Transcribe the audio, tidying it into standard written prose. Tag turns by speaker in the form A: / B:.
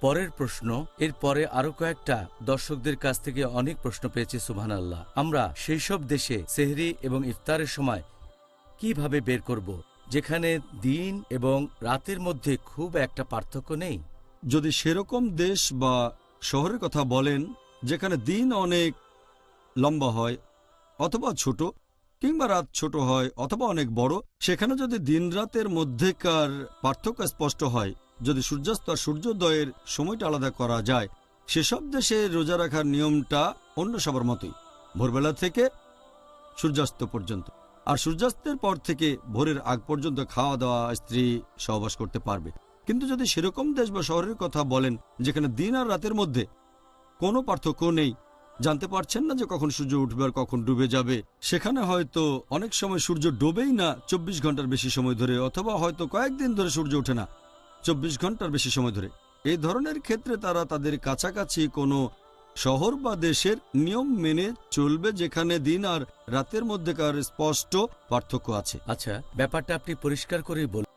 A: পরের প্রশ্ন, এরপরে আরো কয়েকটা দর্শকদের কাছ থেকে অনেক প্রশ্ন পেয়েছি। সুবহানাল্লাহ, আমরা সেই সব দেশে সেহরি এবং ইফতারের সময় কিভাবে বের করব যেখানে দিন এবং রাতের মধ্যে খুব একটা পার্থক্য নেই?
B: যদি সেরকম দেশ বা শহরের কথা বলেন যেখানে দিন অনেক লম্বা হয় অথবা ছোট, কিংবা রাত ছোট হয় অথবা অনেক বড়, সেখানে যদি দিন রাতের মধ্যেকার পার্থক্য স্পষ্ট হয়, যদি সূর্যাস্ত আর সূর্যোদয়ের সময়টা আলাদা করা যায়, সেসব দেশে রোজা রাখার নিয়মটা অন্য সবার মতোই, ভোরবেলা থেকে সূর্যাস্ত পর্যন্ত। আর সূর্যাস্তের পর থেকে ভোরের আগ পর্যন্ত খাওয়া দাওয়া, স্ত্রী সহবাস করতে পারবে। কিন্তু যদি সেরকম দেশ বা শহরের কথা বলেন যেখানে দিন আর রাতের মধ্যে কোনো পার্থক্য নেই, জানতে পারছেন না যে কখন সূর্য উঠবে আর কখন ডুবে যাবে, সেখানে হয়তো অনেক সময় সূর্য ডোবেই না ২৪ ঘন্টার বেশি সময় ধরে, অথবা হয়তো কয়েকদিন ধরে সূর্য ওঠে না ২৪ ঘন্টার বেশি সময় ধরে, এই ধরনের ক্ষেত্রে তারা তাদের কাছাকাছি কোনো শহর বা দেশের নিয়ম মেনে চলবে যেখানে দিন আর রাতের মধ্যেকার স্পষ্ট পার্থক্য আছে।
A: আচ্ছা, ব্যাপারটা আপনি পরিষ্কার করেই বলুন।